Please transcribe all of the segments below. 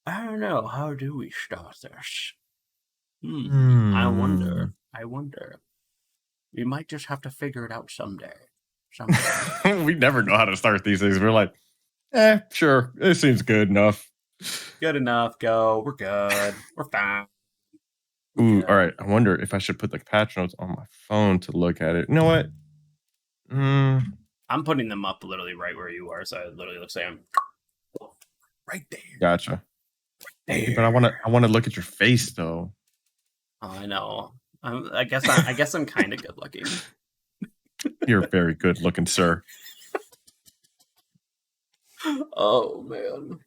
I don't know. How do we start this? I Hmm. wonder. I wonder. We might just have to figure it out someday. Someday. We never know how to start these things. We're like, sure, it seems good enough. Good enough. Go. We're good. We're fine. We're Ooh, all good. right. I wonder if I should put the patch notes on my phone to look at it. You know what? Mm, I'm putting them up literally right where you are, so it literally looks like I'm right gotcha. But I want to. there. I want to look at your face though. Oh, I know. I guess I'm kind of good looking. You're very good looking, sir. Oh man.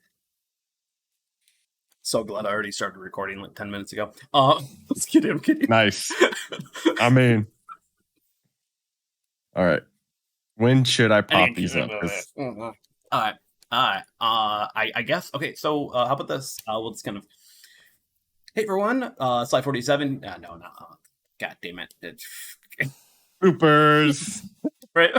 So glad I already started recording like 10 minutes ago. Let's get him. Nice. I mean, all right. When should I pop these up? All right. All right. I guess. Okay. So, how about this? We'll just kind of. Hey, for one, slide 47. No, no. God damn it. Troopers. Right.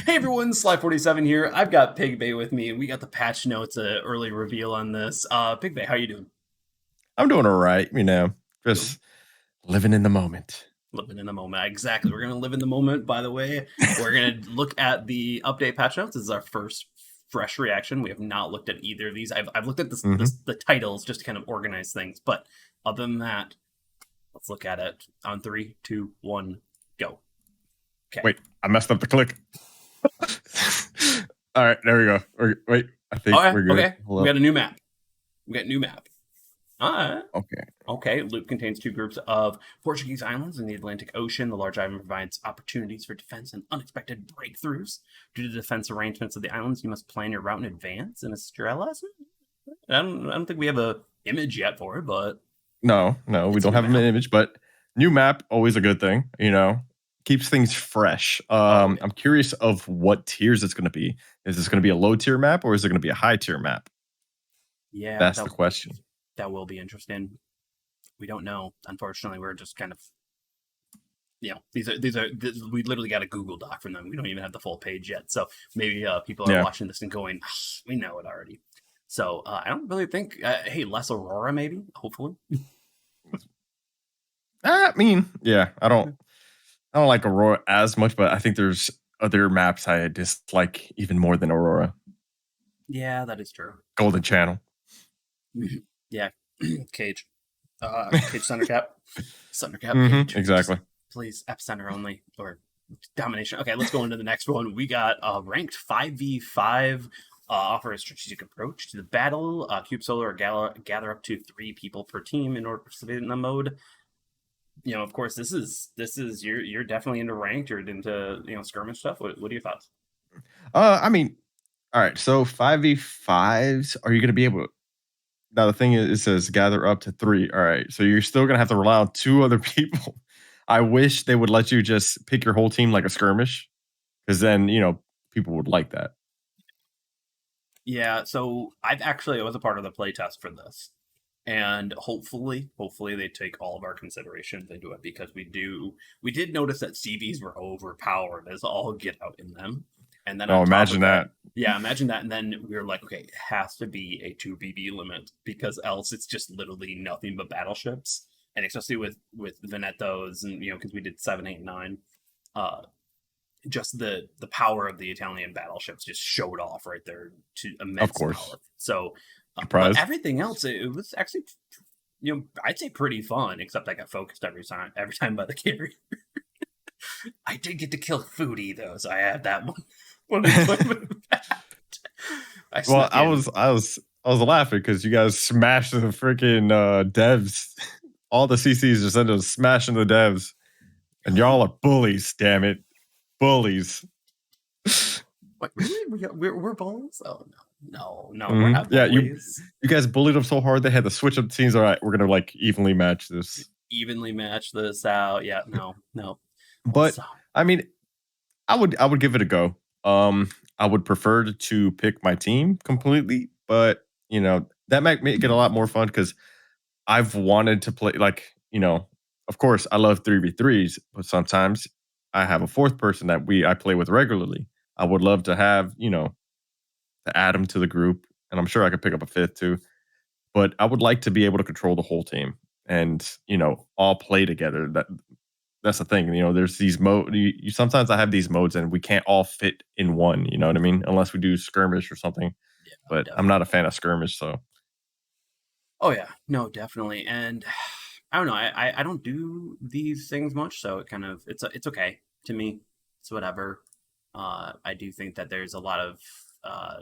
Hey, everyone. Slide 47 here. I've got Pig Bay with me, and we got the patch notes, early reveal on this. Pig Bay, how you doing? I'm doing all right. Just living in the moment. Living in the moment. Exactly. We're going to live in the moment, by the way. We're going to look at the update patch notes. This is our first fresh reaction. We have not looked at either of these. I've looked at the titles just to kind of organize things. But other than that, let's look at it on 3, 2, 1, go. Okay. Wait, I messed up the click. All right, there we go. Wait, I think we're good. Okay. We got a new map. All right. Okay. Okay, loop contains 2 groups of Portuguese islands in the Atlantic Ocean. The large island provides opportunities for defense and unexpected breakthroughs. Due to the defense arrangements of the islands, you must plan your route in advance in Estrella. I don't think we have a image yet for it, but No, we don't have an image, but new map, always a good thing, keeps things fresh. Yeah. I'm curious of what tiers it's going to be. Is this going to be a low tier map or is it going to be a high tier map? Yeah, That's the question. That will be interesting. We don't know. Unfortunately, we're just kind of, these are we literally got a Google Doc from them. We don't even have the full page yet. So maybe people are watching this and going, we know it already. So I don't really think, hey, less Aurora, maybe, hopefully. I mean, yeah, I don't like Aurora as much, but I think there's other maps I dislike even more than Aurora. Yeah, that is true. Golden Channel. Yeah, Cage. Cage center cap. Center cap, Cage. Exactly. Just, please, epicenter only, or domination. Okay, let's go into the next one. We got ranked 5v5. Offer a strategic approach to the battle. Cube Solar gather up to 3 people per team in order to participate in the mode. Of course, this is you're definitely into ranked. You're into skirmish stuff. What are your thoughts? I mean, all right. So 5v5s, are you going to be able to? Now the thing is, it says gather up to 3. All right, so you're still going to have to rely on 2 other people. I wish they would let you just pick your whole team like a skirmish, because then people would like that. Yeah, so I was a part of the playtest for this, and hopefully they take all of our considerations into it, because we did notice that CVs were overpowered as all get out in them, and then imagine that. Yeah, imagine that, and then we were like, okay, it has to be a 2 BB limit, because else it's just literally nothing but battleships, and especially with Venetos, and because we did 7, 8, 9. Just the power of the Italian battleships just showed off right there to immense power. So, but everything else, it was actually, I'd say pretty fun. Except I got focused every time by the carrier. I did get to kill Foodie though, so I had that one. Well, I was laughing because you guys smashed the freaking devs. All the CCs just ended up smashing the devs, and y'all are bullies. Damn it. Bullies. What, really? We're bullies? Oh no, we're not bullies. Yeah, you guys bullied them so hard they had to switch up teams. All right, we're gonna evenly match this. Evenly match this out. Yeah, no. But I mean, I would give it a go. I would prefer to pick my team completely, but that might make it a lot more fun because I've wanted to play of course I love 3v3s, but sometimes I have a 4th person that I play with regularly. I would love to have, to add them to the group, and I'm sure I could pick up a 5th too. but I would like to be able to control the whole team and, all play together. That's the thing, there's these you sometimes I have these modes and we can't all fit in one, you know what I mean? Unless we do skirmish or something, Yeah, but I'm definitely. not a fan of skirmish, so Oh yeah, no, definitely. And I don't know. I don't do these things much, so it's okay to me. It's whatever. I do think that there's a lot of uh,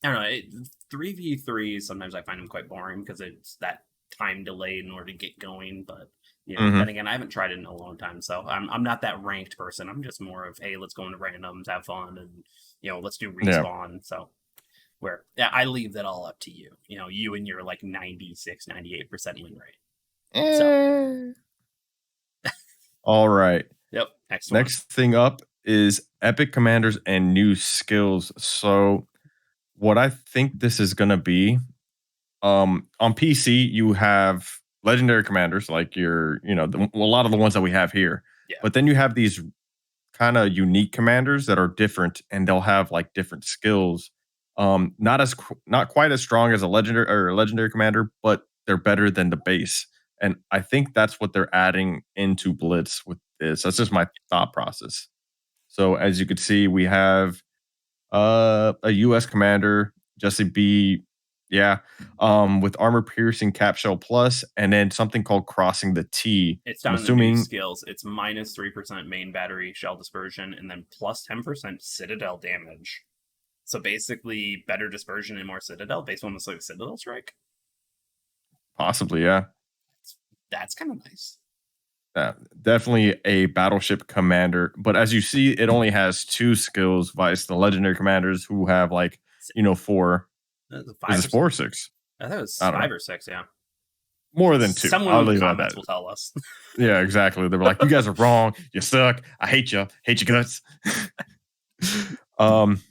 I don't know. 3v3 sometimes I find them quite boring because it's that time delay in order to get going. But then Mhm. again, I haven't tried it in a long time, so I'm not that ranked person. I'm just more of, hey, let's go into randoms, have fun, and let's do Yeah. respawn. So where yeah, I leave that all up to you. You and your like 96, 98% win rate. So Eh. All right. yep, next one. Next thing up is epic commanders and new skills. So, what I think this is gonna be, on PC, you have legendary commanders like a lot of the ones that we have here. Yeah. But then you have these kind of unique commanders that are different, and they'll have like different skills. Not quite as strong as a legendary commander, but they're better than the base. And I think that's what they're adding into Blitz with this. That's just my thought process. So as you could see, we have a US commander, Jesse B. Yeah. With armor piercing cap shell plus, and then something called crossing the T. It's I'm down in the new assuming skills. It's minus 3% main battery shell dispersion and then plus 10% citadel damage. So basically, better dispersion and more citadel based on this like citadel strike. possibly, yeah. That's kind of nice. Yeah, definitely a battleship commander. But as you see, it only has two skills, vice the legendary commanders who have like, four. Is Five this or four six? or six? I thought it was I don't know. 5 or 6. Yeah. More than two. Someone I'll in the leave it at comments that. will tell us. Yeah, exactly. They were like, you guys are wrong. You suck. I hate you. Hate your guts. um,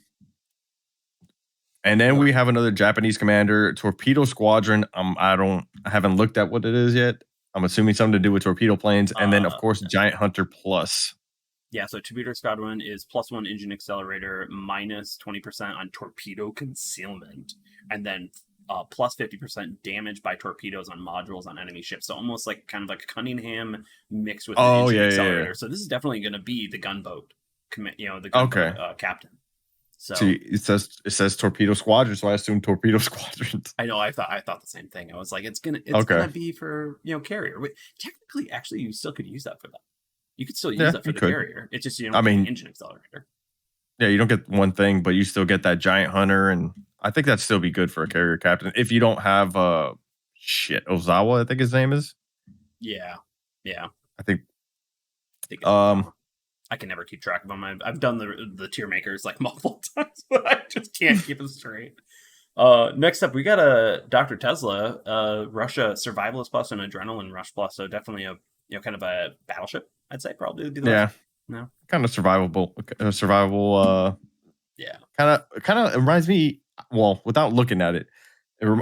and then No. we have another Japanese commander, Torpedo Squadron. I haven't looked at what it is yet. I'm assuming something to do with torpedo planes, and then of course Giant Hunter Plus. Yeah, so Torpedo Squadron is +1 engine accelerator, minus 20% on torpedo concealment, and then plus 50% damage by torpedoes on modules on enemy ships. So almost like kind of like Cunningham mixed with an Oh engine yeah, yeah, yeah. accelerator. So this is definitely going to be the gunboat, the gunboat Okay. captain. So See, it says torpedo squadron, so I assume torpedo squadrons. I know I thought the same thing. I was like, it's gonna Okay. be for carrier. Wait, technically, actually, you still could use that for that. You could still use Yeah, that for you the could. carrier. It's just you I don't get the mean, engine accelerator. yeah, you don't get one thing, but you still get that giant hunter, and I think that'd still be good for a carrier captain if you don't have Ozawa, I think his name is. Yeah, yeah. I think I think it's um I can never keep track of them. I've done the tier makers like multiple times, but I just can't keep them straight. Next up, we got a Dr. Tesla, Russia Survivalist Plus and Adrenaline Rush Plus. So definitely a kind of a battleship. I'd say probably would be the best. yeah, No, kind of survival yeah, kind of reminds me, well, without looking at it,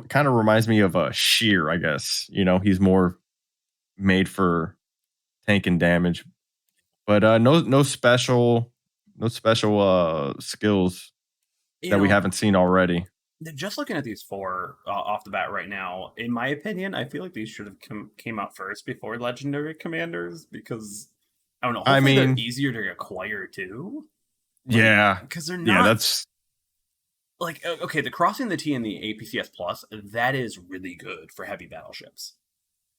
kind of reminds me of a Sheer, I guess. He's more made for tanking damage. But no special skills you that we know, haven't seen already. just looking at these four off the bat right now, in my opinion, I feel like these should have came out first before Legendary Commanders because I don't know. I Hopefully, they're mean, easier to acquire too. Like, yeah, because they're yeah, not that's like okay, the crossing the T and the APCS plus that is really good for heavy battleships,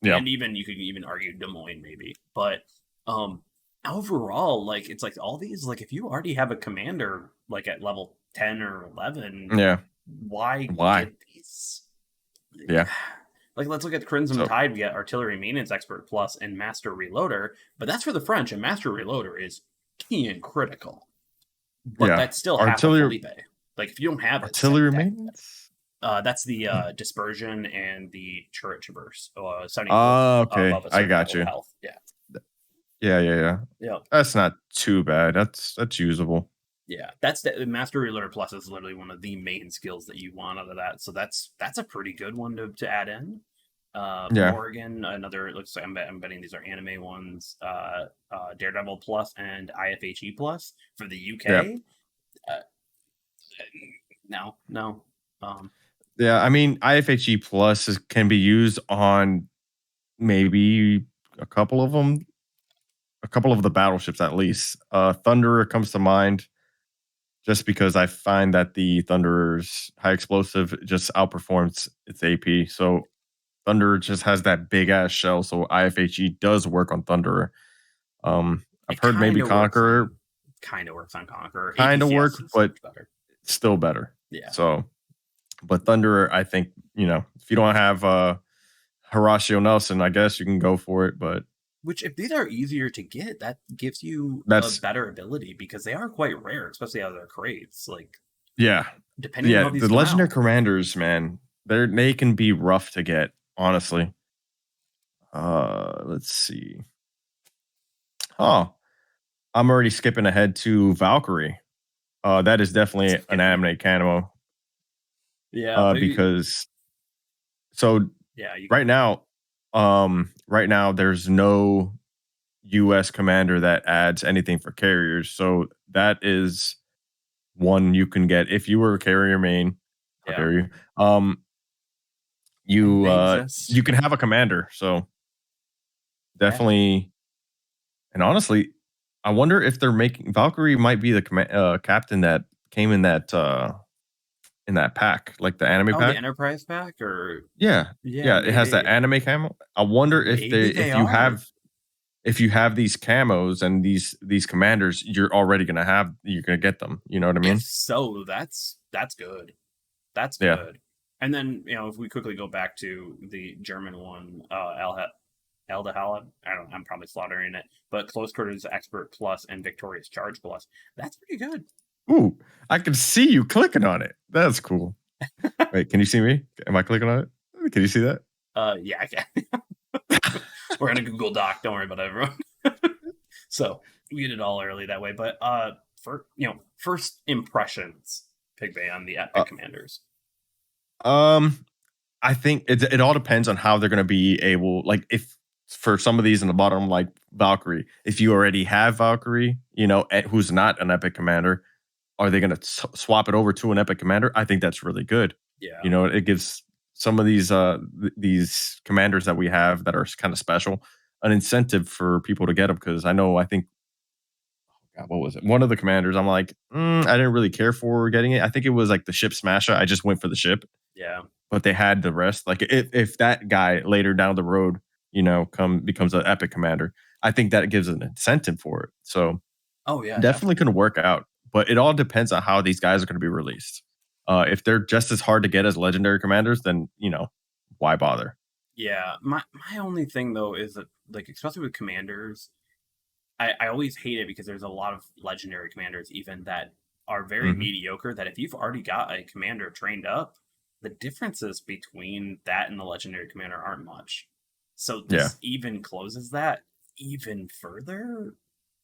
yeah. and even you could even argue Des Moines maybe, but um, overall, like it's like all these like if you already have a commander like at level 10 or 11, Yeah. why Why? get these? Yeah. Like let's look at Crimson So Tide. We got Artillery Maintenance Expert Plus and Master Reloader, but that's for the French, and Master Reloader is key and critical. But yeah, that's still half a artillery Felipe. Like if you don't have it, it's like artillery that. maintenance. That's the dispersion and the turret traverse. 70 Okay, above a I certain got level of you. health. Yeah, Yeah, yeah, yeah. yeah, That's not too bad. That's usable. yeah. That's the Master Reloader Plus is literally one of the main skills that you want out of that. So that's a pretty good one to add in. Yeah, Morgan, another. It looks like I'm betting these are anime ones. Daredevil Plus and IFHE Plus for the yeah. UK. Uh, no, no. Um, Yeah, I mean, IFHE Plus can be used on maybe a couple of them, a couple of the battleships at least. Thunderer comes to mind just because I find that the Thunderer's high explosive just outperforms its AP. So Thunderer just has that big ass shell. So IFHE does work on Thunderer. I've It heard maybe Conqueror kind of works on Conqueror. kind of APCS work, is but much better. still better. Yeah. So, but Thunderer, I think, if you don't have Horatio Nelson, I guess you can go for it. But Which, if these are easier to get, that gives you a that's better ability because they are quite rare, especially out of their crates. Like, yeah, depending on yeah. how these The come legendary out. commanders, man, they can be rough to get. Honestly, let's see. Oh, I'm already skipping ahead to Valkyrie. That is definitely an Skipping. anime camo. Yeah, but Because so yeah, right now, there's no U.S. commander that adds anything for carriers. So that is one you can get if you were a carrier main. How yeah, dare you? and You they exist. you can have a commander. So Yeah. definitely, and honestly, I wonder if they're making Valkyrie might be the captain that came in that pack, like the anime Oh, the pack. Enterprise pack, or Yeah, yeah, yeah, it has that maybe, anime camo. I wonder maybe they are. if you have these camos and these commanders, you're gonna get them. You know what I If mean? so, that's good. That's Yeah. good. And then, if we quickly go back to the German one, Eldehala, I don't, I'm probably slaughtering it, but Close Quarters Expert Plus and Victorious Charge Plus. That's pretty good. Ooh, I can see you clicking on it. That's cool. Wait, can you see me? Am I clicking on it? Can you see that? Yeah, I can. We're in a Google Doc. Don't worry about it, everyone. So we did it all early that way. But for first impressions, Pigbay, on the Uh, Epic Commanders. um, I think it all depends on how they're going to be able. Like, if for some of these in the bottom, like Valkyrie, if you already have Valkyrie, who's not an epic commander, are they going to swap it over to an epic commander? I think that's really good. Yeah. It gives some of these commanders that we have that are kind of special an incentive for people to get them, because I think, God, what was it? One of the commanders, I'm like, I didn't really care for getting it. I think it was like the ship smasher. I just went for the ship, Yeah. but they had the rest. Like, if that guy later down the road, come becomes an epic commander, I think that gives an incentive for it. So Oh yeah, definitely definitely. can work out, but it all depends on how these guys are going to be released. If they're just as hard to get as legendary commanders, then why bother? Yeah. My only thing though is that, like, especially with commanders, I always hate it because there's a lot of legendary commanders even that are very Hmm. mediocre, that if you've already got a commander trained up, the differences between that and the legendary commander aren't much. So Yeah, this even closes that even further.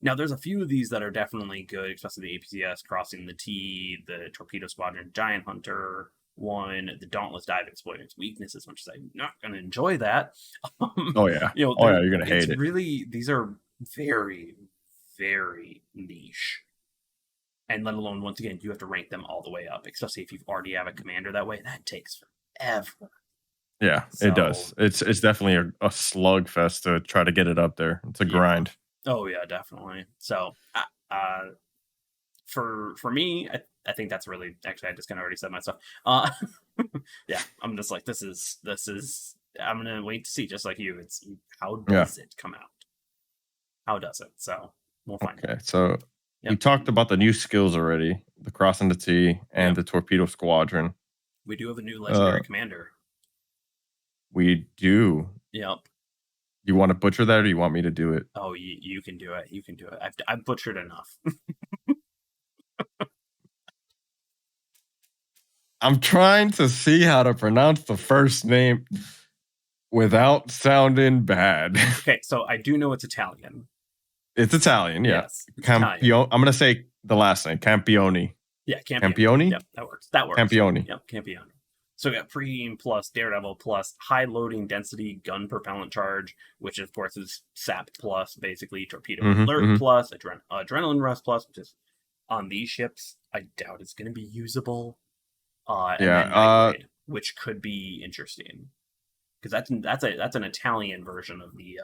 Now there's a few of these that are definitely good, especially the APCS Crossing the T, the Torpedo Squadron Giant Hunter one, the Dauntless Dive exploiting its weaknesses, which is, I'm not going to enjoy that. oh yeah, oh There, yeah, you're gonna it's hate it. really, these are very, very niche. And let alone, once again, you have to rank them all the way up, especially if you already have a commander that way. That takes forever. Yeah, it So, does. It's definitely a slugfest to try to get it up there. It's a yeah. grind. Oh, yeah, definitely. So, for me, I think that's really, actually, I just kind of already said my stuff. Uh, yeah, I'm just like, I'm going to wait to see, just like you. It's how Yeah. does it come out? How does it? So, we'll find Okay. out. So we Yep. talked about the new skills already: the crossing the T and Yep. the torpedo squadron. We do have a new Uh, legendary commander. we do. Yep. You want to butcher that, or you want me to do it? Oh, you can do it. You can do it. I've butchered enough. I'm trying to see how to pronounce the first name without sounding bad. Okay, so I do know it's Italian. It's Italian, yeah. Yes, it's Italian. Campione. I'm gonna say the last name, Campione. Yeah, Campione. Campione. Yep, that works. That works. Campione. Yep, Campione. So we got Preem plus Daredevil plus high loading density gun propellant charge, which of course is SAP plus, basically Torpedo Hmm. Alert Hmm. plus, Adrenaline Rush plus, which is on these ships. I doubt it's going to be usable. And Yeah. then Night Raid. which could be interesting because that's an Italian version of the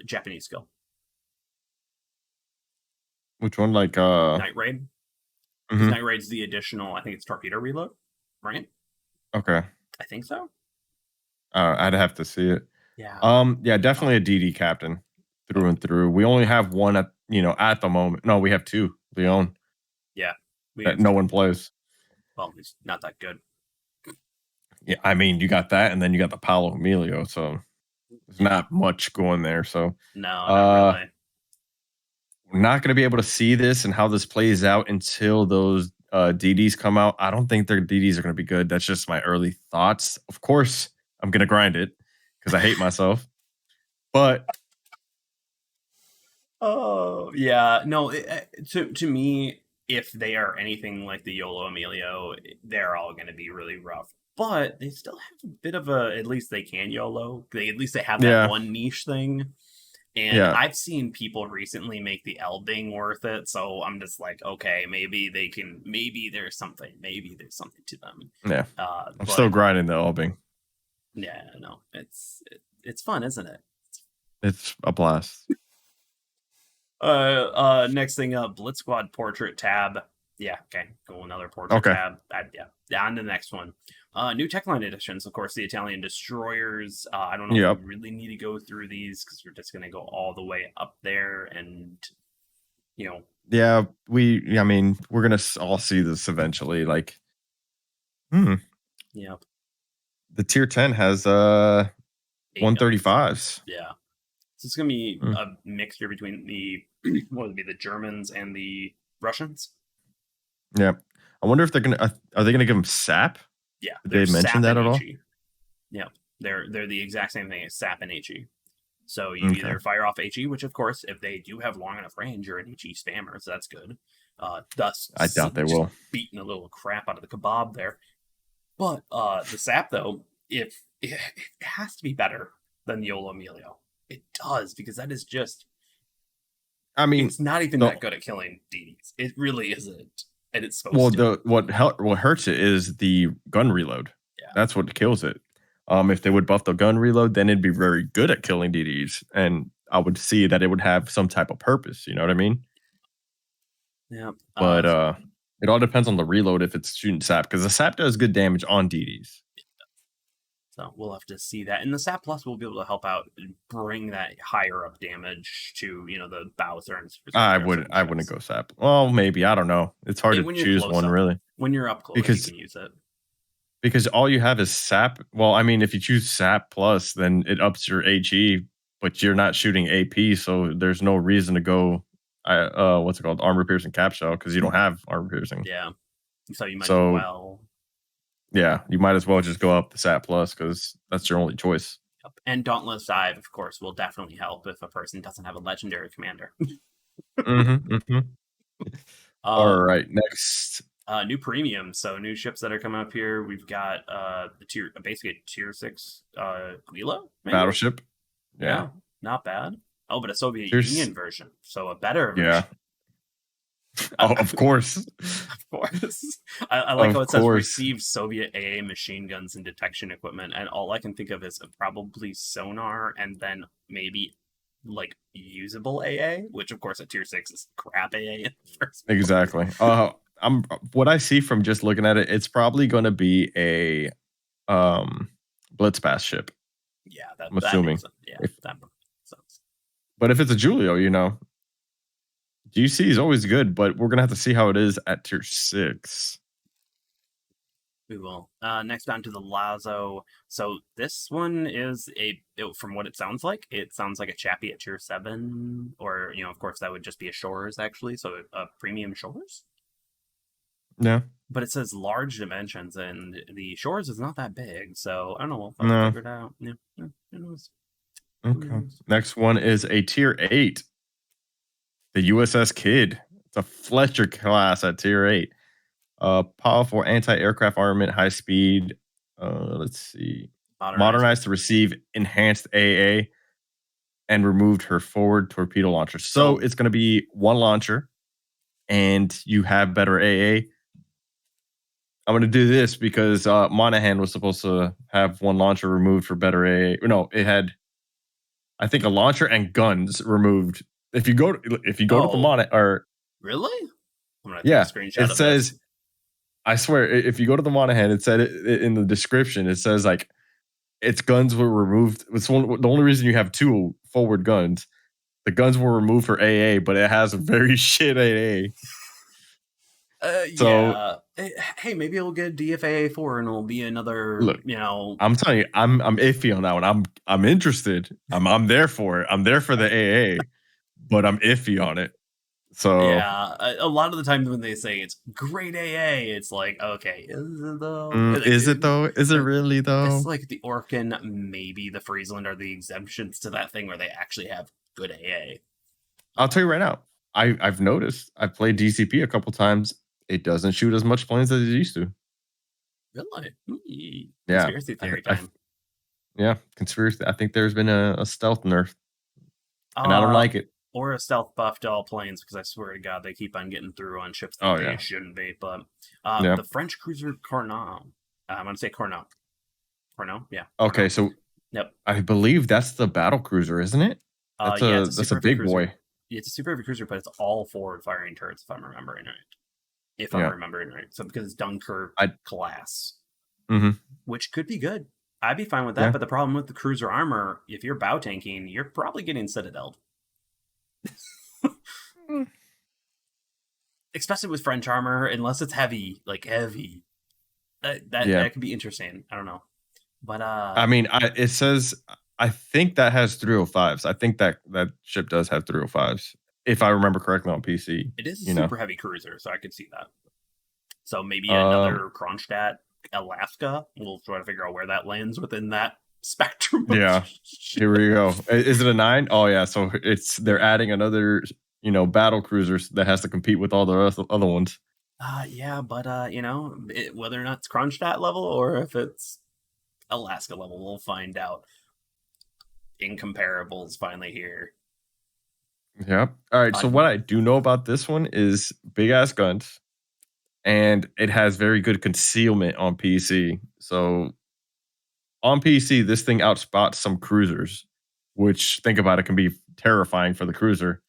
Japanese skill. Which one? Like Night Raid. Because mhm. Night Raid's the additional, I think it's torpedo reload, right? Okay. I think so. I'd have to see it. Yeah. Yeah, definitely a DD captain through and through. We only have one at at the moment. No, we have two. Leon Yeah. We that have no two. one plays. Well, he's not that good. Yeah, I mean, you got that, and then you got the Paolo Emilio, so there's Yeah. not much going there. So, No, not uh, really. we're not going to be able to see this and how this plays out until those DDs come out. I don't think their DDs are going to be good. That's just my early thoughts. Of course, I'm going to grind it because I hate myself. But Oh yeah, no. To me, if they are anything like the YOLO Emilio, they're all going to be really rough. But they still have a bit of a. At least they can YOLO. At least they have that yeah, one niche thing. And yeah, I've seen people recently make the Elding worth it, so I'm just like, okay, maybe they can. Maybe there's something to them. yeah. I'm still But grinding the Albing. yeah, no, it's fun, isn't it? It's a blast. Next thing up, Blitz Squad portrait tab. Yeah, okay, cool. Another portrait Okay. tab. Yeah, on to the next one. New tech line editions, of course, the Italian destroyers. I don't know if Yep. we really need to go through these because we're just gonna go all the way up there, and you know, Yeah, I mean, we're gonna all see this eventually. Like, hmm, yeah, the tier 10 has 8 guns. 135s. Yeah, so it's gonna be Hmm. a mixture between the what would be the Germans and the Russians. Yeah, I wonder if they're gonna are they gonna give them sap? Yeah, Did they're they mention SAP that and at all? HE. Yeah, they're the exact same thing as SAP and HE. So you Okay, either fire off HE, which of course, if they do have long enough range, you're an HE spammer, so that's good. Thus, I doubt they just will. beating a little crap out of the kebab there. But the SAP though, if it has to be better than YOLO Emilio, it does because that is just I mean, it's not even the that good at killing DDs. It really isn't, and it's well, supposed to. what hurts it is the gun reload. Yeah, That's what kills it. If they would buff the gun reload, then it'd be very good at killing DDs, and I would see that it would have some type of purpose. You know what I mean? yeah. But it all depends on the reload if it's shooting sap because the sap does good damage on DDs. So we'll have to see that. And the SAP Plus will be able to help out and bring that higher up damage to, the Bowser and Super I wouldn't go sap. Well, maybe I don't know. It's hard to When you're choose close one up. really When you're up close, you because can use it. all you have is sap. Well, I mean, if you choose sap plus, then it ups your HE, but you're not shooting AP, so there's no reason to go. What's it called? Armor piercing cap shell because you don't have armor piercing. Yeah. So you might as So well. yeah, you might as well just go up the sap plus because that's your only choice. And Dauntless Dive, of course, will definitely help if a person doesn't have a legendary commander. Mm-hmm. All um, right, next New premium, so new ships that are coming up here. We've got basically a tier 6 Guilo, maybe? battleship. Yeah, Yeah, not bad. Oh, but a Soviet here's Union version, so a better yeah. version. Oh, of course, Of course. I like how of it says course. receive Soviet AA machine guns and detection equipment, and all I can think of is probably sonar and then maybe like usable AA, which of course at tier 6 is crap AA in the first place. Exactly. I'm what I see from just looking at it, it's probably going to be a blitz pass ship. Yeah, I'm that assuming. makes sense. Yeah, If, that makes sense. but if it's a Julio, GC is always good, but we're gonna have to see how it is at tier 6. We will. Next on to the Lazo. So this one is from what it sounds like a chappy at tier 7, or of course that would just be a Shores actually, so a premium Shores. Yeah. But it says large dimensions, and the Shores is not that big, so I don't know. We'll No. figure it out. Yeah, who knows? Okay. Next one is a tier 8. The USS Kid. It's a Fletcher class at tier 8. Powerful anti-aircraft armament, high speed. Let's see. Modernized to receive enhanced AA and removed her forward torpedo launcher. So it's going to be one launcher and you have better AA. I'm gonna do this because Monahan was supposed to have one launcher removed for better AA. No, it had I think a launcher and guns removed. If you go to the Oh, Monahan or really? I'm gonna take a yeah, it screenshot of this. says I swear if you go to the Monahan, it said it in the description. It says like its guns were removed. The only reason you have two forward guns. The guns were removed for AA, but it has a very shit AA. So Yeah. Hey, maybe it'll get DFAA 4 and it'll be another, look, I'm telling you, I'm iffy on that one. I'm interested. I'm there for it. I'm there for the AA, but I'm iffy on it. So yeah. A lot of the times when they say it's great AA, it's like, okay, is it though? is it though? Is it really It's though? like the Orkin, maybe the Friesland are the exemptions to that thing where they actually have good AA. I'll tell you right now. I've noticed. I've played DCP a couple times. It doesn't shoot as much planes as it used to. Really? Yeah, Conspiracy theory time. yeah, conspiracy. I think there's been a stealth nerf, and I don't like it. Or a stealth buff to all planes, because I swear to God, they keep on getting through on ships that they shouldn't be. But Yeah. the French cruiser Carnot, I'm going to say Carnot. Carnot, yeah. Okay, Carnot. so Yep. I believe that's the battle cruiser, isn't it? That's a big cruiser. boy. Yeah, it's a super heavy cruiser, but it's all forward firing turrets, if I'm remembering right. I'm remembering right. So because it's Dunkirk class, which could be good. I'd be fine with that. Yeah. But the problem with the cruiser armor, if you're bow tanking, you're probably getting citadeled. Especially with French armor, unless it's heavy, like heavy. That could be interesting. I don't know. But I mean, it says I think that has 305s. I think that ship does have 305s, if I remember correctly on PC. It is a super heavy cruiser, so I could see that. So maybe another Kronstadt, Alaska. We'll try to figure out where that lands within that spectrum. Yeah. Here we go. Is it a 9? Oh yeah. So they're adding another, battle cruisers that has to compete with all the other ones. Yeah, but whether or not it's Kronstadt level or if it's Alaska level, we'll find out. Incomparables finally here. Yeah. All right. So what I do know about this one is big ass guns, and it has very good concealment on PC. So on PC, this thing outspots some cruisers, which think about it can be terrifying for the cruiser.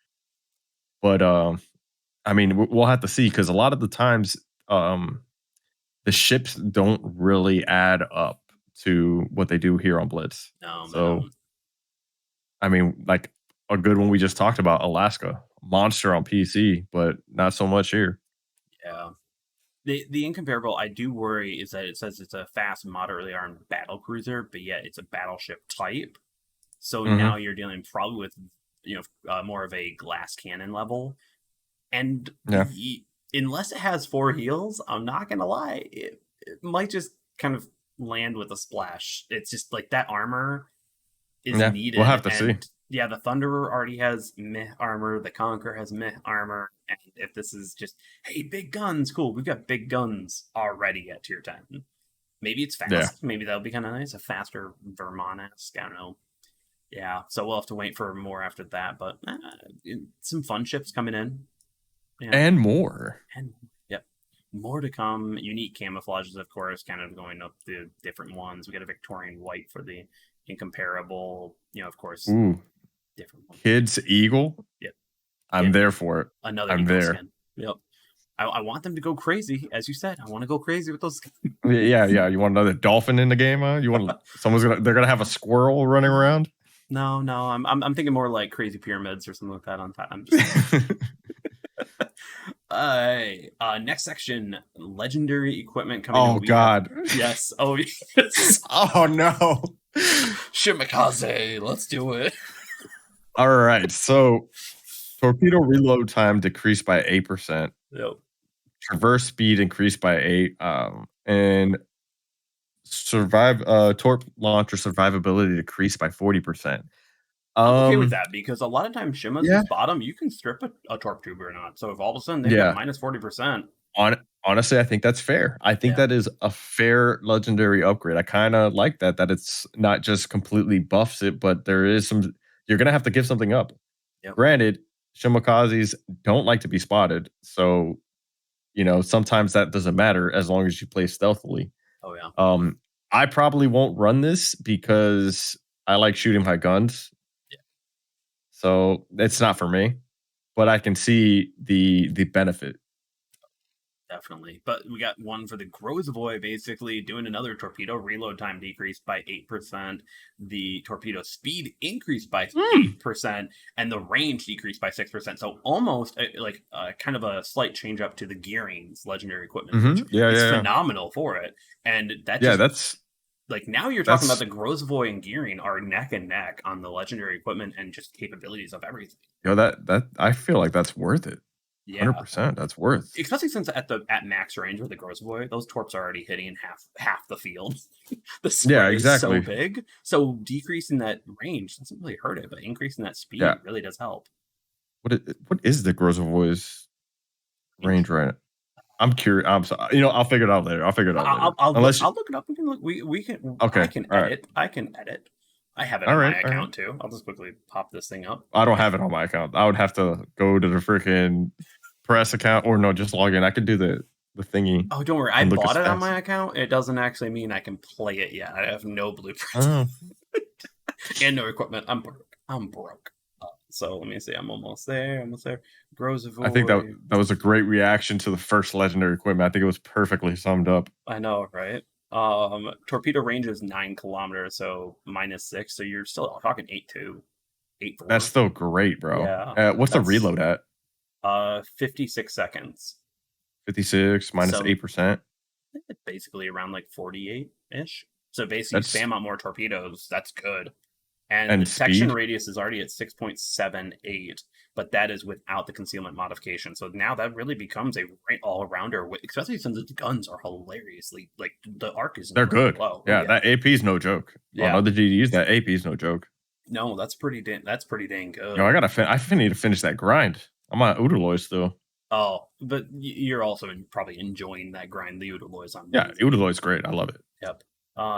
But I mean, we'll have to see because a lot of the times, the ships don't really add up to what they do here on Blitz. No, so, I mean, like a good one we just talked about, Alaska, monster on PC, but not so much here. Yeah. The incomparable I do worry is that it says it's a fast, moderately armed battle cruiser, but yet it's a battleship type. So now you're dealing probably with more of a glass cannon level, and unless it has 4 heels, I'm not gonna lie, it might just kind of land with a splash. It's just like that armor is needed. We'll have to see. Yeah, the Thunderer already has meh armor. The Conqueror has meh armor. And if this is just, hey, big guns, cool. We've got big guns already at tier 10. Maybe it's fast. Yeah. Maybe that'll be kind of nice. A faster Vermont-esque. I don't know. Yeah, so we'll have to wait for more after that. But some fun ships coming in. Yeah. And more. And yep. More to come. Unique camouflages, of course, kind of going up the different ones. We got a Victorian white for the incomparable, of course. Ooh. Different one. Kids Eagle. Yep. I'm there for it. Another I'm there. Skin. Yep. I want them to go crazy, as you said. I want to go crazy with those. Yeah. You want another dolphin in the game? Huh? You want they're gonna have a squirrel running around? No. I'm thinking more like crazy pyramids or something like that on top. I'm just. Next section, legendary equipment coming. Oh God. Yes. Oh yes. Oh no. Shimakaze, let's do it. All right, so torpedo reload time decreased by 8%. Yep. Traverse speed increased by 8. And torp launcher survivability decreased by 40%. I'm okay with that because a lot of times Shima's bottom, you can strip a torp tube or not. So if all of a sudden they got minus 40%. Honestly, I think that's fair. I think that is a fair legendary upgrade. I kind of like that it's not just completely buffs it, but there is some. You're gonna have to give something up. Yep. Granted, Shimakazes don't like to be spotted, so sometimes that doesn't matter as long as you play stealthily. Oh yeah. Um, I probably won't run this because I like shooting my guns, so it's not for me. But I can see the benefit. Definitely. But we got one for the Grozavoy basically doing another torpedo. Reload time decreased by 8%. The torpedo speed increased by Mm. 8%. And the range decreased by 6%. So almost like kind of a slight change up to the Gearing's legendary equipment, which Yeah, is yeah, yeah. phenomenal for it. And that Yeah, just that's like now you're talking about that's the Grozavoy and Gearing are neck and neck on the legendary equipment and just capabilities of everything. that I feel like that's worth it. Yeah. 100%. That's worth. Especially since at max range with the Grozavoy, those torps are already hitting in half the field. The Yeah, spread is so exactly. big, so decreasing that range doesn't really hurt it, but increasing that Yeah. speed really does help. What is the Grozavoy's Ink. range right now? I'm curious. I'm sorry. I'll figure it out later. I'll figure it out later. Unless you, I'll look it up. We can look. We can. I okay. can All right. edit. I can edit. I have it All on my right. All right. account too. I'll just quickly pop this thing up. I don't have it on my account. I would have to go to the freaking press account or no, just log in. I could do the thingy Oh, don't worry. I and look bought as it on fast. my account. It doesn't actually mean I can play it yet. I have no blueprint Oh, and no equipment. I'm broke. I'm broke. So let me see. I'm almost there. Almost there. I think that Grozavoy. that was a great reaction to the first legendary equipment. I think it was perfectly summed up. I know, right? Torpedo range is 9 kilometers, so -6. So you're still talking 8.2, That's 8.4. still great, bro. Yeah, What's the that's reload at? 56 seconds. 56 minus So 8%. it's basically around like 48 ish. So basically, you That's spam out more torpedoes. That's good. And the and detection speed. radius is already at 6.78, but that is without the concealment modification. So now that really becomes a all rounder, especially since its guns are hilariously like the arc is They're incredibly good. low. Oh Yeah, yeah, that AP is no joke. On yeah. other GDs, that AP is no joke. No, that's pretty dang I good. gotta. Need to finish that grind. I'm on Udaloy still. Oh, but you're also probably enjoying that grind. The Udaloy is Yeah, amazing. Udaloy's great. I love it. Yep.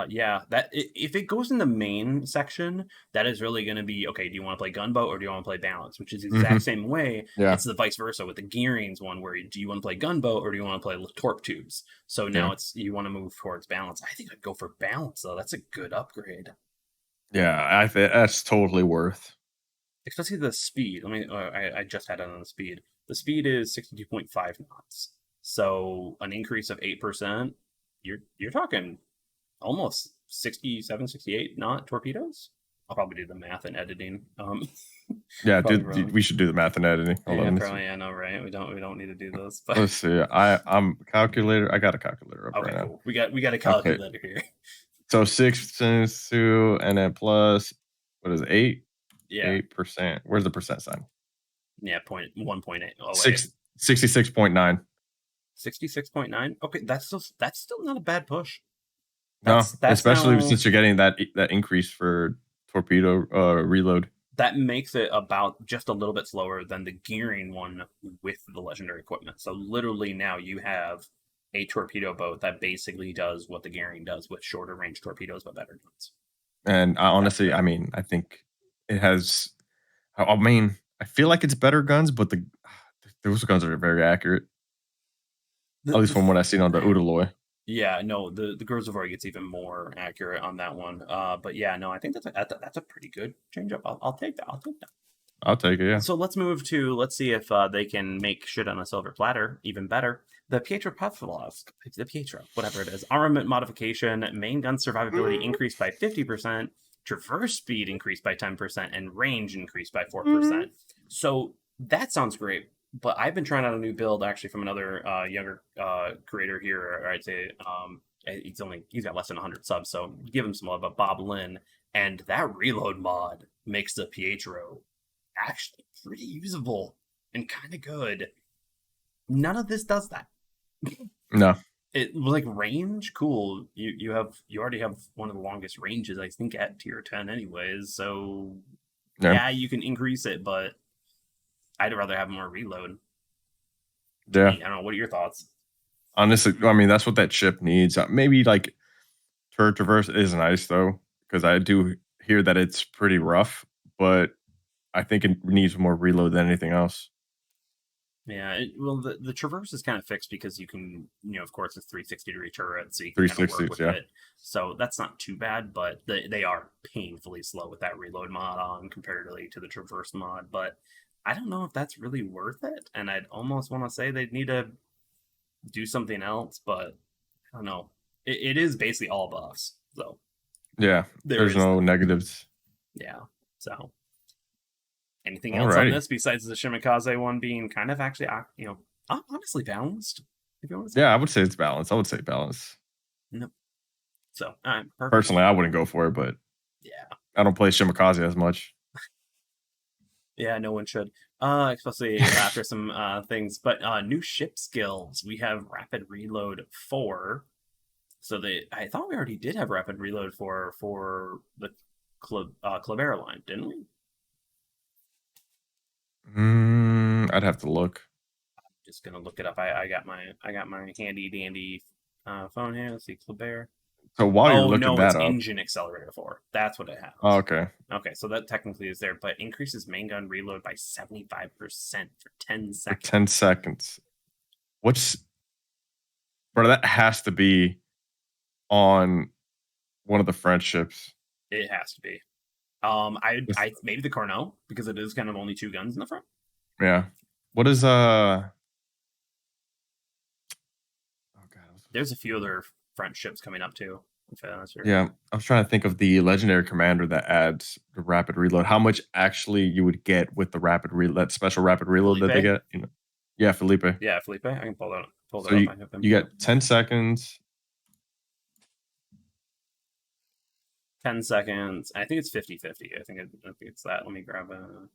Yeah. If it goes in the main section, that is really going to be okay. Do you want to play gunboat or do you want to play balance? Which is the exact Hmm. same way. Yeah, It's the vice versa with the gearings one, where do you want to play gunboat or do you want to play torp tubes? So now yeah, it's you want to move towards balance. I think I'd go for balance though. That's a good upgrade, yeah. I think that's totally worth. especially the speed. Let me. I just had it on the speed. The speed is 62.5 knots. So an increase of 8%. You're talking almost 67, 68 knot torpedoes. I'll probably do the math and editing. Yeah, Probably dude, wrong. we should do the math and editing. Hold on, Yeah, let me see. probably. I know, right? We don't need to do those, but Let's see. I'm calculator. I got a calculator up right okay, now. cool. We got a Okay, calculator here. so 6 times 2 and then plus what is it, 8? Yeah, 8%. Where's the percent sign? yeah. 1.8. Oh wait, 66.9. 66.9. Okay, that's still not a bad push. No, That's especially now since you're getting that increase for torpedo reload. that makes it about just a little bit slower than the gearing one with the legendary equipment. So literally now you have a torpedo boat that basically does what the gearing does with shorter range torpedoes but better guns. And I That's honestly, good. I mean, I think it has. I mean, I feel like it's better guns, but those guns are very accurate. The, At least the, from what I've seen on the Udaloy. yeah, no, the Grozavoy gets even more accurate on that one. But yeah, no, I think that's a pretty good change up. I'll take that. I'll take that. I'll take it. Yeah. So let's see if they can make shit on a silver platter even better. The Pietro Pavlovsk, the Pietro, whatever it is, armament modification, main gun survivability increased by 50%, traverse speed increased by 10%, and range increased by 4%. So that sounds great. But I've been trying out a new build actually from another younger creator here. Or I'd say he's got less than 100 subs, so give him some love. But Bob Lynn, and that reload mod makes the Pietro actually pretty usable and kind of good. None of this does that. No. It was like range, cool. You already have one of the longest ranges, I think, at tier 10 anyways. So Yeah. yeah, you can increase it, but I'd rather have more reload. To Yeah. me, I don't know. What are your thoughts? Honestly, I mean, that's what that ship needs. Maybe like turret traverse is nice though, because I do hear that it's pretty rough, but I think it needs more reload than anything else. Yeah, well, the traverse is kind of fixed because you can, of course, it's 360-degree turret, so you can kind of work 360s, with yeah. it. So that's not too bad, but they are painfully slow with that reload mod on comparatively to the traverse mod. But I don't know if that's really worth it, and I'd almost want to say they'd need to do something else, but I don't know. It is basically all buffs, so Yeah, there there's is no that. negatives. Yeah. So anything else on Alrighty. this besides the Shimikaze one being kind of actually, honestly balanced, if you want to say? Yeah, I would say it's balanced. I would say balance. No. So, all right, perfect. Personally, I wouldn't go for it, but Yeah. I don't play Shimakaze as much. Yeah, no one should. Especially after some things. But new ship skills. We have rapid reload 4. So I thought we already did have rapid reload for the Club line, didn't we? I'd have to look. Just gonna look it up. I got my handy dandy phone here. Let's see, Club. So while you're Oh looking no, it's that up, engine accelerator 4. That's what it oh, has. okay, Okay, so that technically is there, but increases main gun reload by 75% for 10 for seconds. 10 seconds. What's, bro, that has to be on one of the French ships. It has to be. I maybe the Carnot because it is kind of only 2 guns in the front. Yeah. What is oh god. There's a few other French ships coming up too. That's right. Yeah, I was trying to think of the legendary commander that adds the rapid reload. How much actually you would get with the rapid reload, that special rapid reload that they Felipe. get? You know. Yeah, Felipe. Yeah, Felipe. I can pull that So up. you I have them you here. get 10 seconds. 10 seconds. I think it's 50-50. I think it's that. Let me grab a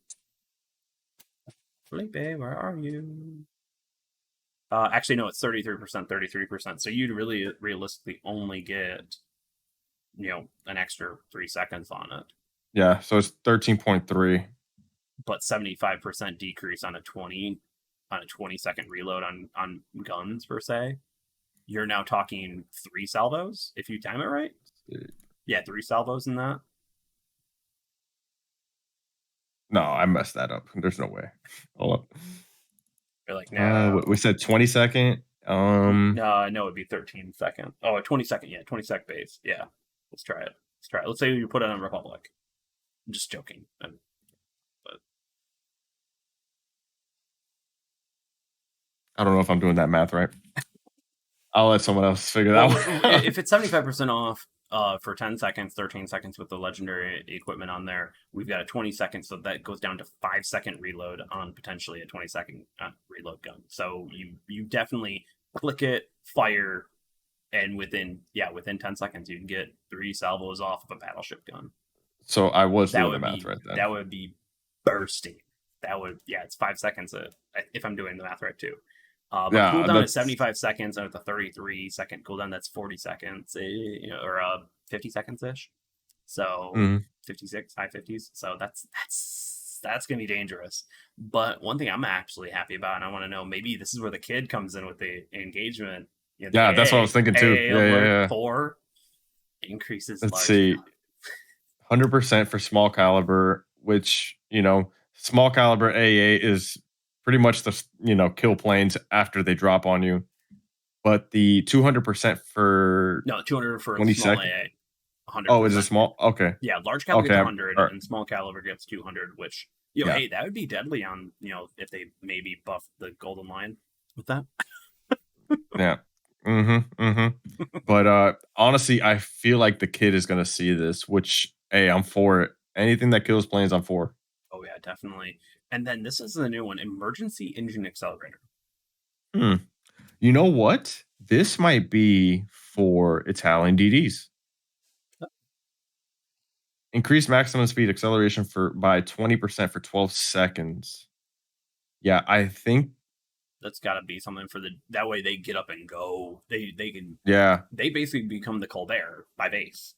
Felipe. Where are you? Actually, no, it's 33%, 33%. So you'd really realistically only get, an extra 3 seconds on it, Yeah, so it's 13.3. but 75% decrease on a 20-second reload on guns per se. You're now talking 3 salvos if you time it right. Yeah, 3 salvos in that. No, I messed that up. There's no way. Hold up. You're like, no, We said 20-second. no, it'd be 13 second. Oh, a 20 second, yeah, 20 sec base. Yeah, let's try it. Let's say you put it on Republic. I'm just joking. But I don't know if I'm doing that math right. I'll let someone else figure that one out. if it's 75% off for 10 seconds, 13 seconds with the legendary equipment on there, we've got a 20 seconds, so that goes down to 5 second reload on potentially a 20 second reload gun. So you definitely click it, fire, and within 10 seconds you can get 3 salvos off of a battleship gun. So I was That doing the would math be right then. that would be bursting. It's 5 seconds if I'm doing the math right too. But Yeah, cooldown is that's 75 seconds, and with a 33-second cooldown, that's 40 seconds, or 50 seconds ish. So mhm. 56, high 50s. So that's gonna be dangerous. But one thing I'm actually happy about, and I want to know, maybe this is where the kid comes in with the engagement. The Yeah, that's what I was thinking too. AA Yeah, yeah, alert yeah. 4 increases Let's large see. value. 100% for small caliber, which, small caliber AA is pretty much the, kill planes after they drop on you. But the 200% for No, 200 for 20 small seconds. AA. Oh, is it 100%. small? Okay. Yeah, large caliber Okay. gets 100 All right. and small caliber gets 200, which, Yeah. hey, that would be deadly on, if they maybe buff the golden line with that. Yeah. But honestly, I feel like the kid is gonna see this, which hey, I'm for it. Anything that kills planes, I'm for. Oh, yeah, definitely. And then this is the new one, emergency engine accelerator. Hmm. You know what? This might be for Italian DDs. Increase maximum speed acceleration for by 20% for 12 seconds. Yeah, I think That's got to be something for that way they get up and go. yeah. They basically become the Colbert by base.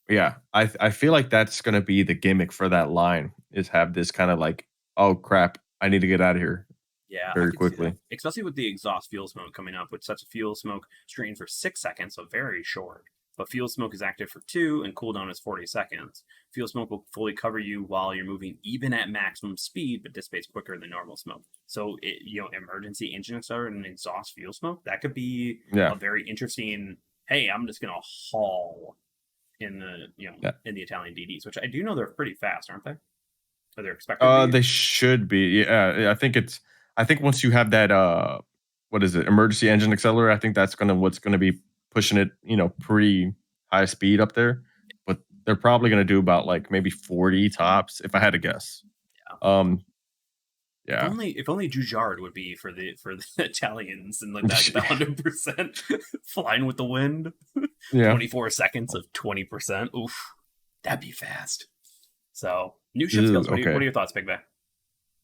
Yeah. I feel like that's gonna be the gimmick for that line is have this kind of like, oh crap, I need to get out of here Yeah, I very could see that, quickly. especially with the exhaust fuel smoke coming up, which sets a fuel smoke stream for 6 seconds, so very short. but fuel smoke is active for 2 and cooldown is 40 seconds. Fuel smoke will fully cover you while you're moving even at maximum speed, but dissipates quicker than normal smoke. So, emergency engine accelerator and exhaust fuel smoke, that could be Yeah. a very interesting, hey, I'm just going to haul in the, Yeah. in the Italian DDs, which I do know they're pretty fast, aren't they? Or they're expected to be? They should be. Yeah, I think once you have that what is it? Emergency engine accelerator, I think that's what's gonna be pushing it, pretty high speed up there. But they're probably gonna do about like maybe 40 tops if I had to guess. Yeah. Yeah. If only Jujard would be for the Italians and like that 100% flying with the wind. Yeah. 24 seconds of 20%. Oof, that'd be fast. So new ship skills. What are your thoughts, Big Bay?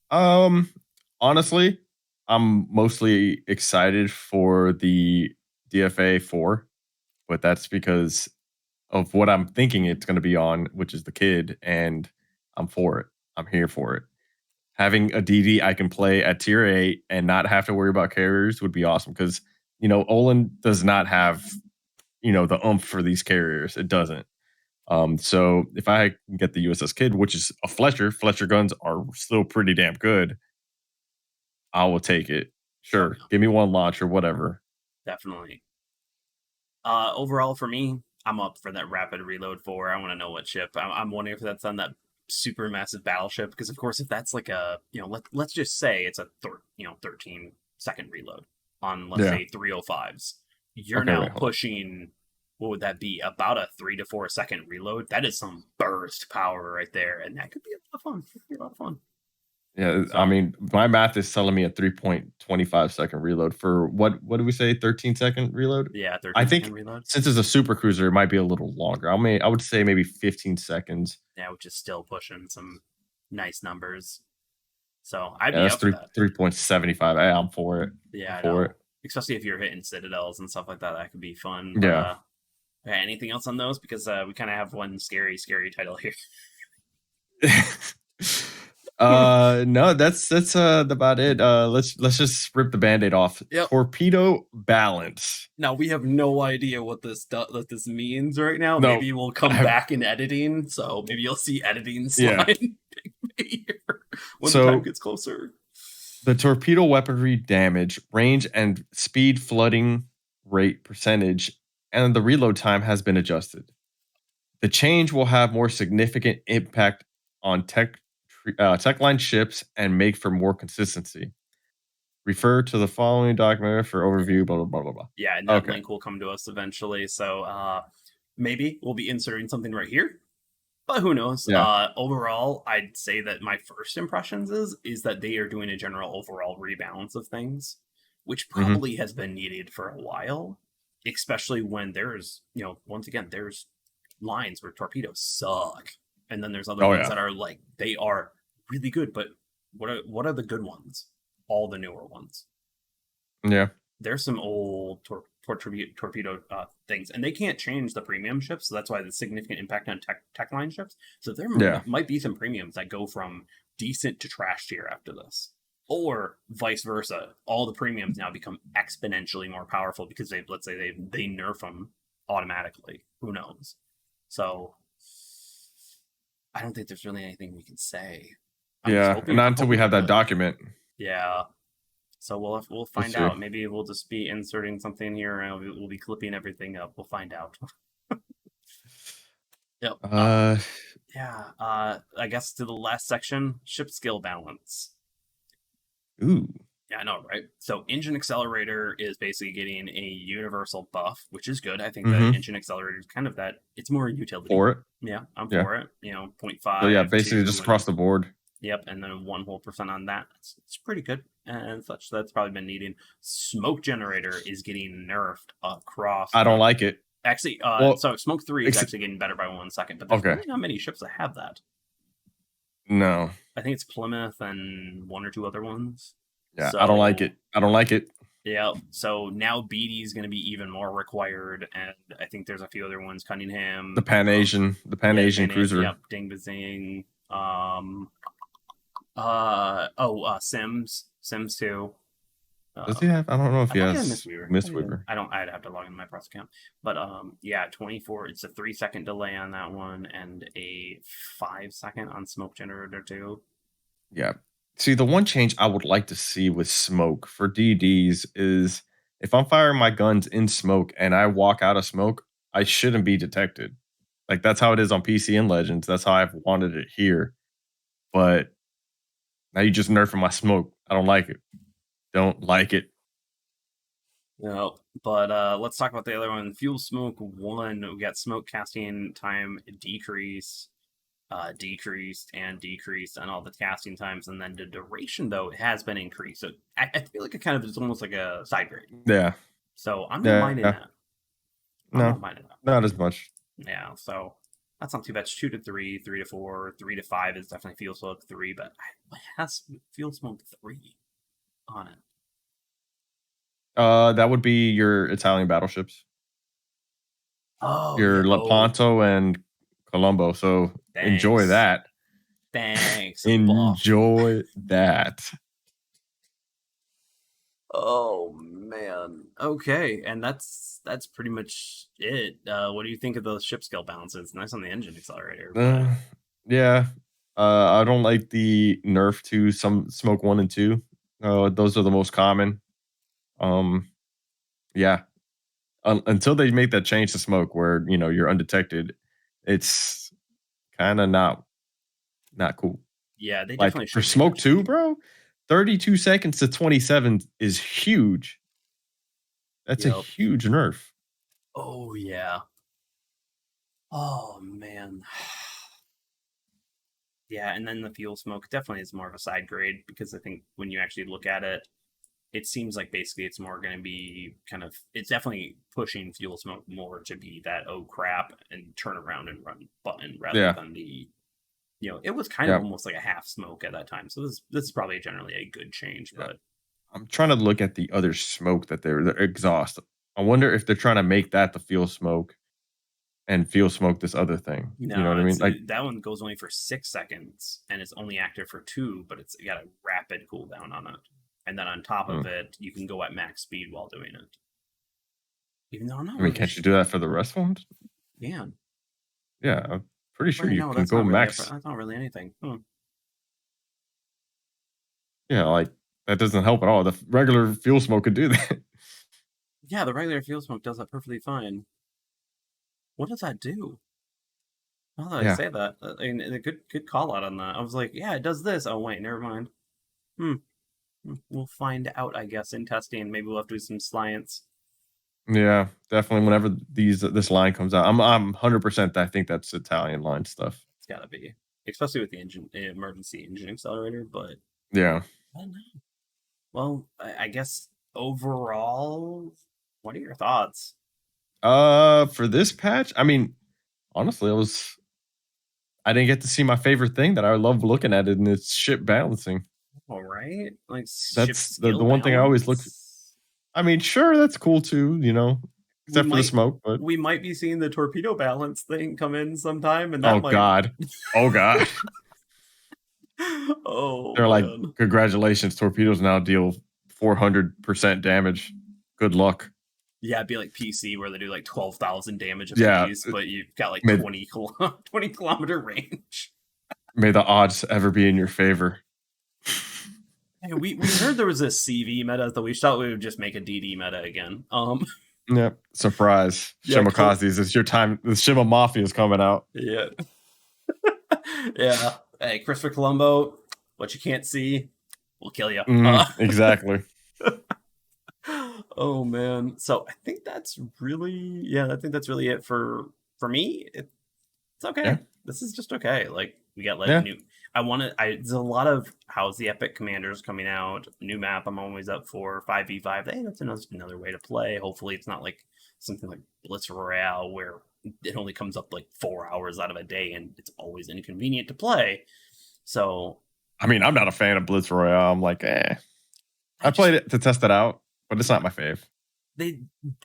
Honestly, I'm mostly excited for the DFA 4, but that's because of what I'm thinking it's going to be on, which is the kid, and I'm for it. I'm here for it. Having a DD I can play at tier 8 and not have to worry about carriers would be awesome because, Olin does not have, the oomph for these carriers. It doesn't. So if I can get the USS Kid, which is a Fletcher guns are still pretty damn good. I will take it. Sure. Give me one launch or whatever. Definitely. Overall, for me, I'm up for that rapid reload 4. I want to know what ship. I'm wondering if that's on that super massive battleship because, of course, if that's like a let's just say it's a 13-second reload on let's say 305s, you're now pushing. What would that be? About a 3 to 4 second reload. That is some burst power right there, and that could be a lot of fun. Could be a lot of fun. Yeah, so, I mean, my math is telling me a 3.25 second reload for what do we say? 13-second reload? Yeah, 13 I think second reload. Since it's a super cruiser, it might be a little longer. I would say maybe 15 seconds. Yeah, which is still pushing some nice numbers. So I'd be that's up for that. 3.75. Hey, I'm for it. Yeah, I'm for it. Especially if you're hitting citadels and stuff like that, that could be fun. But, yeah. Anything else on those? Because we kind of have one scary title here. No, that's about it. Let's just rip the band-aid off. Yep. Torpedo balance. Now we have no idea what this means right now. No, maybe we'll come back in editing, so maybe you'll see editing slide here when the time gets closer. The torpedo weaponry damage, range, and speed flooding rate percentage, and the reload time has been adjusted. The change will have more significant impact on tech line ships and make for more consistency. Refer to the following document for overview, blah, blah, blah, blah, blah. Yeah, and that link will come to us eventually. So maybe we'll be inserting something right here. But who knows? Yeah. Overall, I'd say that my first impressions is that they are doing a general overall rebalance of things, which probably has been needed for a while, especially when there's, once again, there's lines where torpedoes suck. And then there's other ones that are like, they are really good, but what are the good ones? All the newer ones. Yeah. There's some old torpedo things, and they can't change the premium ships, so that's why the significant impact on tech line ships. So there might be some premiums that go from decent to trash tier after this, or vice versa. All the premiums now become exponentially more powerful because they nerf them automatically. Who knows? So I don't think there's really anything we can say. Not until we have that document. Yeah. So we'll find out. Maybe we'll just be inserting something here, and we'll be clipping everything up. We'll find out. Yep. I guess to the last section, ship skill balance. Ooh. Yeah, I know, right? So engine accelerator is basically getting a universal buff, which is good. I think that engine accelerator is kind of that. It's more utility. For it. Yeah, I'm for it. 0.5. So yeah, basically just across the board. Yep, and then 1% on that. It's pretty good and such. That's probably been needing. Smoke generator is getting nerfed across. I don't like it. Actually, so Smoke 3 is actually getting better by 1 second, but there's really not many ships that have that. No. I think it's Plymouth and 1 or 2 other ones. Yeah, so, I don't like it. Yeah, so now BD is going to be even more required, and I think there's a few other ones. Cunningham, the Pan Asian cruiser. Yep, Ding Bazing. Sims 2. Does he have? I don't know if I he thought he had has Mistweaver. I thought he did. Mistweaver. I don't. I'd have to log into my process account. But yeah, 24. It's a 3-second delay on that one, and a 5-second on smoke generator too. Yeah. See, the one change I would like to see with smoke for DDs is if I'm firing my guns in smoke and I walk out of smoke, I shouldn't be detected. Like that's how it is on PC and Legends. That's how I've wanted it here. But now you just nerfing my smoke. I don't like it. Don't like it. No, but let's talk about the other one. Fuel smoke 1. We got smoke casting time decreased and decreased on all the casting times, and then the duration though has been increased. So I feel like it kind of is almost like a side grade. Yeah. So I'm not minding Yeah. that. I'm No, not minding that. not as much. Yeah, so that's not too bad. It's 2 to 3, 3 to 4, 3 to 5 is definitely fuel smoke 3, but what has fuel smoke 3 on it? That would be your Italian battleships, Oh yeah. your Oh, Lepanto and Colombo. So enjoy thanks. that. Thanks, buff. Enjoy that. Oh man. Okay, and that's pretty much it. What do you think of those ship scale balances? Nice on the engine accelerator, but Uh, yeah. I don't like the nerf to some smoke 1 and 2. Those are the most common. Um, yeah. Until they make that change to smoke where you're undetected, it's kind of not cool. yeah, they Like definitely for should make that smoke 2, change. bro, 32 seconds to 27 is huge. That's a Yep. huge nerf. Oh yeah. Oh man. Yeah, and then the fuel smoke definitely is more of a side grade because I think when you actually look at it, it seems like basically it's more going to be kind of it's definitely pushing fuel smoke more to be that oh crap and turn around and run button rather Yeah. than the it was kind of Yeah. almost like a half smoke at that time. So this is probably generally a good change, Yeah. but I'm trying to look at the other smoke that they're exhaust. I wonder if they're trying to make that the fuel smoke and fuel smoke this other thing. You know no, what I mean? it's Like, that one goes only for 6 seconds and it's only active for 2, but it's got a rapid cooldown on it. And then on top hmm, of it, you can go at max speed while doing it. Even though I'm not I mean, really can't you do that for the rest ones? yeah. Yeah, I'm pretty sure Wait, you no, can that's go not really max. that's not really anything. Yeah, like that doesn't help at all. The regular fuel smoke could do that. Yeah, the regular fuel smoke does that perfectly fine. What does that do? Now that I Yeah. say that, I mean, a good call out on that. I was like, yeah, it does this. Oh wait, never mind. Hmm. We'll find out, I guess, in testing. Maybe we'll have to do some science. Yeah, definitely. Whenever this line comes out, I'm 100%. I think that's Italian line stuff. It's gotta be, especially with the engine emergency engine accelerator. But Yeah. I don't know. Well, I guess overall, what are your thoughts? For this patch, I mean, honestly, I didn't get to see my favorite thing that I love looking at, and it's ship balancing. All right, like ship That's the skill one thing I always look. balance. I mean, sure, that's cool too. We Except for the might smoke. But we might be seeing the torpedo balance thing come in sometime, and oh that might. god, oh god, Oh they're like, man. congratulations, torpedoes now deal 400% damage. Good luck. Yeah, it'd be like PC where they do like 12,000 damage a Yeah, piece, but you've got like may 20 kilometer range. may the odds ever be in your favor. Hey, we heard there was a CV meta, though we thought we would just make a DD meta again. Yep. Surprise. Yeah, Shimakazes. It's your time. The Shima Mafia is coming out. yeah, yeah. Hey, Christopher Colombo, what you can't see, will kill you. Exactly. Oh man. So I think that's really, yeah, I think that's really it for me. It's Yeah. okay. This is just okay. Like we got like Yeah. new. There's a lot of how's the epic commanders coming out. New map. I'm always up for 5v5. Hey, that's another way to play. Hopefully, it's not like something like Blitz Royale where it only comes up like 4 hours out of a day and it's always inconvenient to play. So I mean, I'm not a fan of Blitz Royale. I'm like, eh. I I just played it to test it out, but it's not my fave.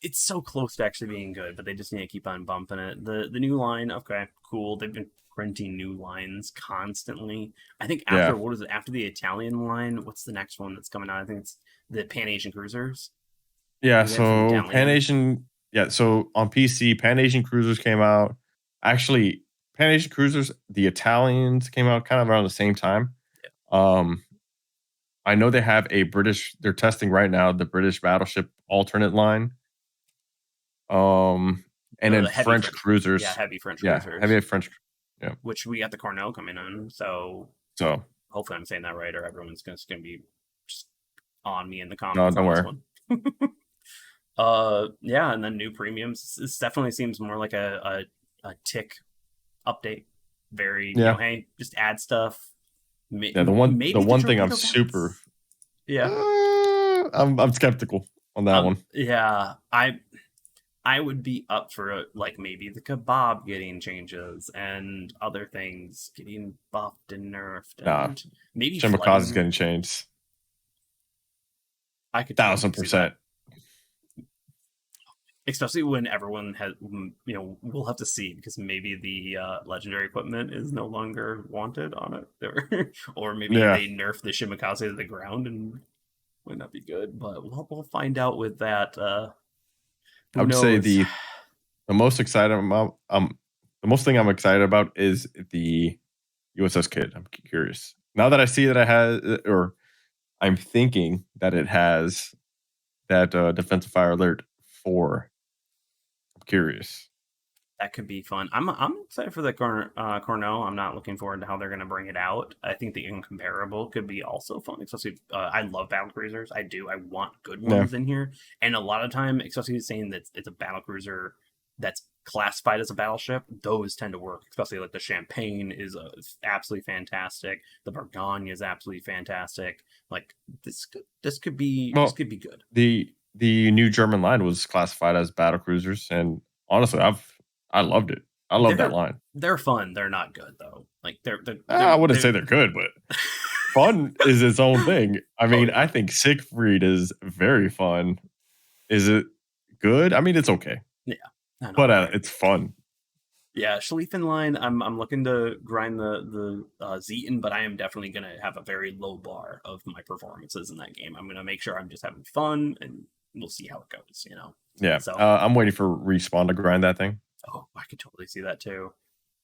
it's so close to actually being good, but they just need to keep on bumping it. The new line, okay, cool. They've been printing new lines constantly. I think Yeah. after what is it? After the Italian line, what's the next one that's coming out? I think it's the Pan Asian Cruisers. Yeah, Maybe that's from so Pan Italian. Asian, yeah, so on PC, Pan Asian Cruisers came out. Actually, Pan Asian Cruisers, the Italians came out kind of around the same time. Um, I know they have a British, they're testing right now the British battleship alternate line. And then The heavy French French, yeah, cruisers. heavy French Yeah, cruisers, heavy French. Yeah. which we got the Cornell coming in. So So hopefully I'm saying that right, or everyone's gonna be just on me in the no, comments don't on this worry. one. Yeah, and then new premiums. This definitely seems more like a tick update. Very, Yeah. hey, just add stuff. Yeah, the Maybe the one thing I'm torpedo super bots. Yeah, I'm skeptical on that one. yeah. I would be up for like maybe the kebab getting changes and other things getting buffed and nerfed Nah. and maybe Shimakaze is flooding. getting changed. I could totally see that. 1,000%. Especially when everyone has, we'll have to see because maybe the legendary equipment is no longer wanted on it, or maybe Yeah. they nerf the Shimakaze to the ground and might not be good. But we'll find out with that. I Who would say knows? the most excited about the most thing I'm excited about is the USS Kid. I'm curious. Now that I see that it has, or I'm thinking that it has that defensive fire alert 4. I'm curious. That could be fun. I'm excited for the Cornell. I'm not looking forward to how they're going to bring it out. I think the incomparable could be also fun. Especially, I love battle cruisers. I do. I want good ones in here. And a lot of time, especially saying that it's a battle cruiser that's classified as a battleship, those tend to work. Especially like the Champagne is absolutely fantastic. The Bourgogne is absolutely fantastic. Like this could be good. The new German line was classified as battle cruisers, and honestly, I loved it. I love that line. They're fun. They're not good though. Like I wouldn't say they're good, but fun is its own thing. I mean, I think Siegfried is very fun. Is it good? I mean, it's okay. Yeah, but it's fun. Yeah, Schlieffen line. I'm looking to grind the Zeton, but I am definitely gonna have a very low bar of my performances in that game. I'm gonna make sure I'm just having fun, and we'll see how it goes. Yeah. So I'm waiting for Respawn to grind that thing. Oh, I could totally see that too.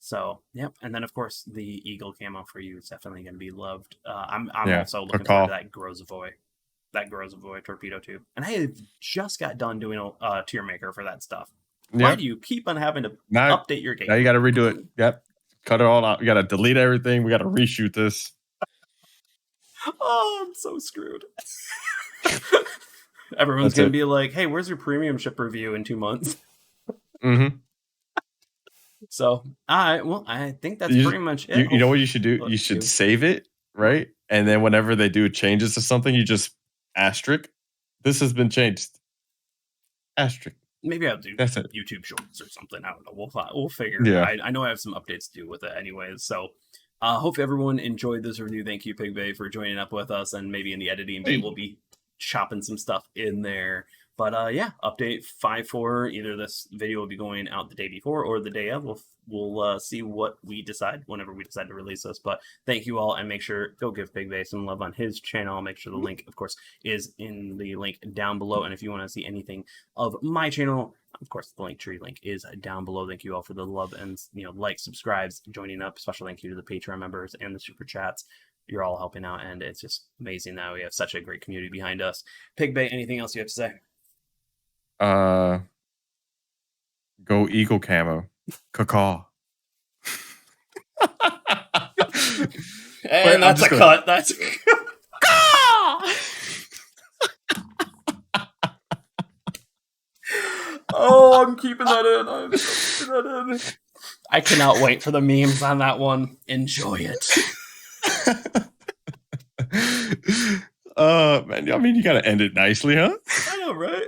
So, yep. And then, of course, the Eagle camo for you is definitely going to be loved. I'm also looking forward to that Grozavoy torpedo tube. And I just got done doing a tier maker for that stuff. Yep. Why do you keep on having to update your game? Now you got to redo it. Yep. Cut it all out. You got to delete everything. We got to reshoot this. Oh, I'm so screwed. Everyone's going to be like, hey, where's your premium ship review in 2 months? Mm-hmm. So, I think that's pretty much it. You know what you should do? You should save it, right? And then whenever they do changes to something, you just asterisk. This has been changed. Asterisk. Maybe I'll do YouTube shorts or something. I don't know. We'll figure it out. I know I have some updates to do with it anyways. So, hope everyone enjoyed this review. Thank you, Pig Bay, for joining up with us. And maybe in the editing bay, we'll be chopping some stuff in there. But update 5.4. Either this video will be going out the day before or the day of. We'll see what we decide whenever we decide to release this. But thank you all, and make sure go give Big Bay some love on his channel. Make sure the link, of course, is in the link down below. And if you want to see anything of my channel, of course, the Linktree link is down below. Thank you all for the love and like, subscribes, joining up. Special thank you to the Patreon members and the super chats. You're all helping out, and it's just amazing that we have such a great community behind us. Pig Bay, anything else you have to say? Go Eagle camo. Caw. And that's a cut. That's Oh, I'm keeping that in. I'm keeping that in. I cannot wait for the memes on that one. Enjoy it. Man, I mean, you gotta end it nicely, huh? I know, right?